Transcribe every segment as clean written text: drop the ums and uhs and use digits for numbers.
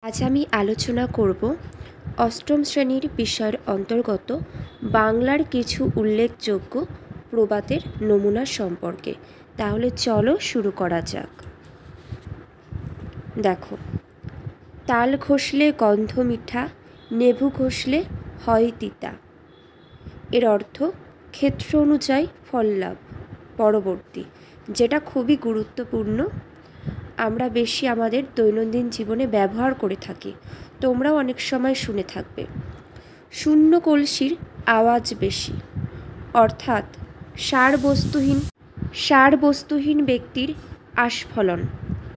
আজ আমি আলোচনা করব অষ্টম শ্রেণীর বিষয়ের অন্তর্গত বাংলার কিছু উল্লেখযোগ্য প্রবাদের নমুনা সম্পর্কে। তাহলে চলো শুরু করা যাক। দেখো, তাল ঘষলে গন্ধ মিঠা, নেবু ঘষলে হয় তিতা। এর অর্থ ক্ষেত্র অনুযায়ী ফল লাভ। পরবর্তী, যেটা খুবই গুরুত্বপূর্ণ, আমরা বেশি আমাদের দৈনন্দিন জীবনে ব্যবহার করে থাকি, তোমরাও অনেক সময় শুনে থাকবে, শূন্য কলসির আওয়াজ বেশি। অর্থাৎ সার বস্তুহীন ব্যক্তির আস্ফলন।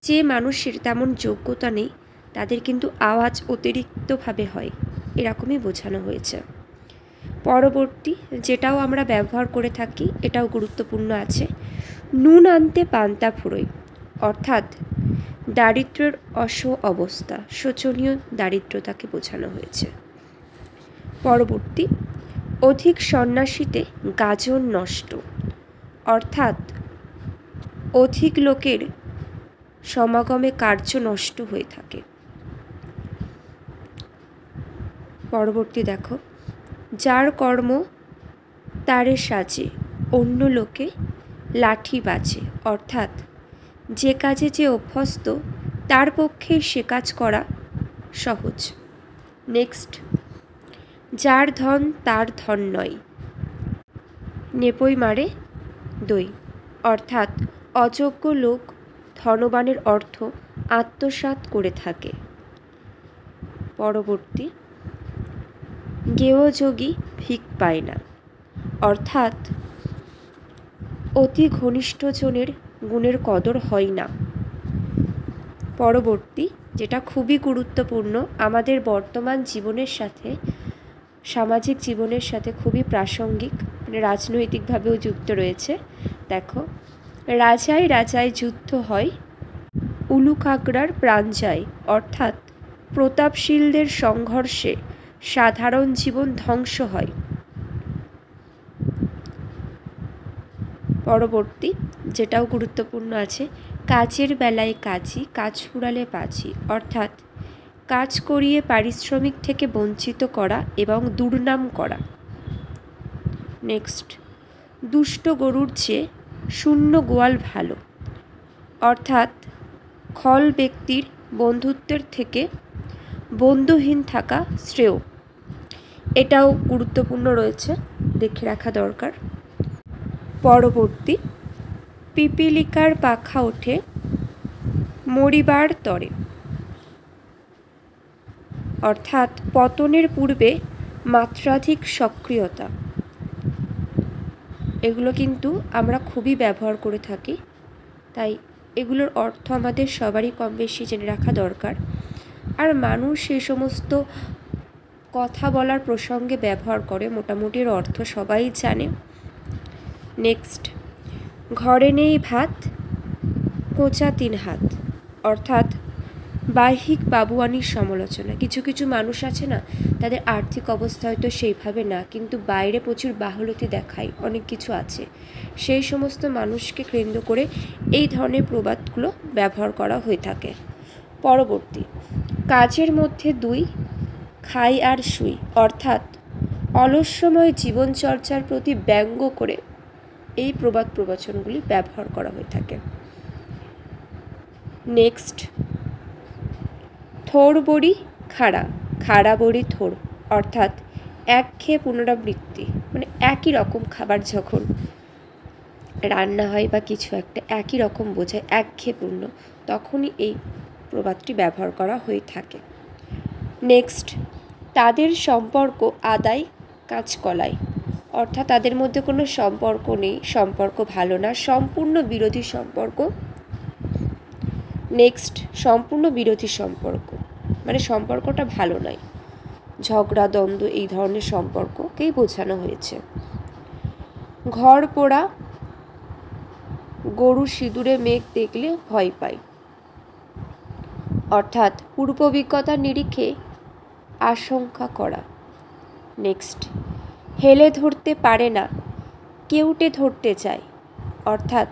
যে মানুষের তেমন যোগ্যতা নেই তাদের কিন্তু আওয়াজ অতিরিক্তভাবে হয়, এরকমই বোঝানো হয়েছে। পরবর্তী, যেটাও আমরা ব্যবহার করে থাকি, এটাও গুরুত্বপূর্ণ আছে, নুন আনতে পান্তা ফুরোয়। অর্থাৎ দারিদ্র্যের অবস্থা, শোচনীয় দারিদ্রতাকে বোঝানো হয়েছে। পরবর্তী, অধিক সন্ন্যাসীতে গাজন নষ্ট। অর্থাৎ অধিক লোকের সমাগমে কার্য নষ্ট হয়ে থাকে। পরবর্তী দেখো, যার কর্ম তারে সাজে, অন্য লোকে লাঠি বাজে। অর্থাৎ যে কাজে যে অভ্যস্ত তার পক্ষে সে কাজ করা সহজ। নেক্সট, যার ধন তার ধন নয়, নেপই মারে দই। অর্থাৎ অযোগ্য লোক ধনবানের অর্থ আত্মসাৎ করে থাকে। পরবর্তী, গেয় যোগী ভিক পায় না। অর্থাৎ অতি ঘনিষ্ঠজনের গুণের কদর হয় না। পরবর্তী, যেটা খুবই গুরুত্বপূর্ণ, আমাদের বর্তমান জীবনের সাথে, সামাজিক জীবনের সাথে খুবই প্রাসঙ্গিক, মানে রাজনৈতিকভাবেও যুক্ত রয়েছে। দেখো, রাজায় রাজায় যুদ্ধ হয়, উলুকাগড়ার প্রাণ যায়। অর্থাৎ প্রতাপশীলদের সংঘর্ষে সাধারণ জীবন ধ্বংস হয়। পরবর্তী, যেটাও গুরুত্বপূর্ণ আছে, কাজের বেলায় কাজী, কাজ ফুরালে পাজি। অর্থাৎ কাজ করিয়ে পারিশ্রমিক থেকে বঞ্চিত করা এবং দুর্নাম করা। নেক্সট, দুষ্ট গরুর চেয়ে শূন্য গোয়াল ভালো। অর্থাৎ খল ব্যক্তির বন্ধুত্বের থেকে বন্ধুহীন থাকা শ্রেয়। এটাও গুরুত্বপূর্ণ রয়েছে, দেখে রাখা দরকার। পরবর্তী, পিপিলিকার পাখা ওঠে মরিবার তরে। অর্থাৎ পতনের পূর্বে মাত্রাধিক সক্রিয়তা। এগুলো কিন্তু আমরা খুবই ব্যবহার করে থাকি, তাই এগুলোর অর্থ আমাদের সবারই কম বেশি জেনে রাখা দরকার। আর মানুষ এই সমস্ত কথা বলার প্রসঙ্গে ব্যবহার করে, মোটামুটি এর অর্থ সবাই জানে। নেক্সট, ঘরে নেই ভাত, কোঁচা 3 হাত। অর্থাৎ বাহ্যিক বাবুয়ানির সমালোচনা। কিছু কিছু মানুষ আছে না, তাদের আর্থিক অবস্থা হয়তো সেইভাবে না, কিন্তু বাইরে প্রচুর বাহুলতি দেখায়, অনেক কিছু আছে, সেই সমস্ত মানুষকে কেন্দ্র করে এই ধরনের প্রবাদগুলো ব্যবহার করা হয়ে থাকে। পরবর্তী, কাজের মধ্যে 2, খাই আর শুই। অর্থাৎ অলস্যময় জীবনচর্চার প্রতি ব্যঙ্গ করে এই প্রবাদ প্রবচনগুলি ব্যবহার করা হয়ে থাকে। নেক্সট, থোড় বড়ি খাড়া, খাড়া বড়ি থোড়। অর্থাৎ একঘেয়ে পুনরাবৃত্তি, মানে একই রকম খাবার যখন রান্না হয় বা কিছু একটা একই রকম বোঝায়, একঘেয়েপূর্ণ, তখনই এই প্রবাদটি ব্যবহার করা হয়ে থাকে। নেক্সট, তাদের সম্পর্ক আদায় কাঁচকলায়। অর্থাৎ তাদের মধ্যে কোনো সম্পর্ক নেই, সম্পর্ক ভালো না, সম্পূর্ণ বিরোধী সম্পর্ক। নেক্সট, সম্পূর্ণ বিরোধী সম্পর্ক, মানে সম্পর্কটা ভালো নয়, ঝগড়া দ্বন্দ্ব এই ধরনের সম্পর্ককেই বোঝানো হয়েছে। ঘর পোড়া, গরু সিঁদুরে মেঘ দেখলে ভয় পায়। অর্থাৎ পূর্ব অভিজ্ঞতার নিরিখে আশঙ্কা করা। নেক্সট, হেলে ধরতে পারে না, কেউটে ধরতে চায়। অর্থাৎ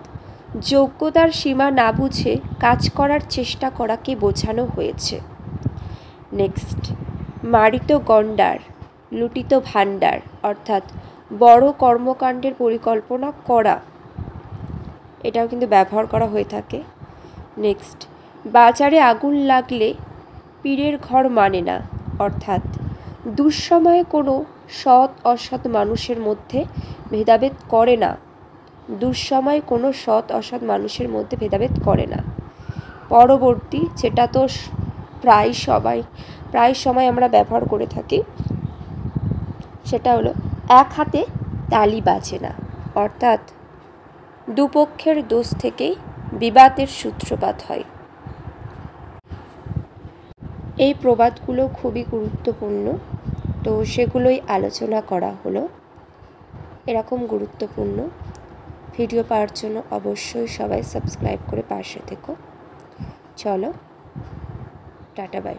যোগ্যতার সীমা না বুঝে কাজ করার চেষ্টা করাকে বোঝানো হয়েছে। নেক্সট, মারিত গণ্ডার লুটিত ভাণ্ডার, অর্থাৎ বড় কর্মকাণ্ডের পরিকল্পনা করা, এটাও কিন্তু ব্যবহার করা হয়ে থাকে। নেক্সট, বাজারে আগুন লাগলে পীরের ঘর মানে না, অর্থাৎ দুঃসময়ে কোনো সৎ অসৎ মানুষের মধ্যে ভেদাভেদ করে না, দুঃসময়ে কোনো সৎ অসৎ মানুষের মধ্যে ভেদাভেদ করে না। পরবর্তী, যেটা তো প্রায় সময় আমরা ব্যবহার করে থাকি, সেটা হলো এক হাতে তালি বাজে না, অর্থাৎ দুপক্ষের দোষ থেকেই বিবাদের সূত্রপাত হয়। এই প্রবাদগুলো খুবই গুরুত্বপূর্ণ, তো সেগুলোই আলোচনা করা হলো। এরকম গুরুত্বপূর্ণ ভিডিও পাওয়ার জন্য অবশ্যই সবাই সাবস্ক্রাইব করে পাশে থেকো। চলো, টাটা বাই।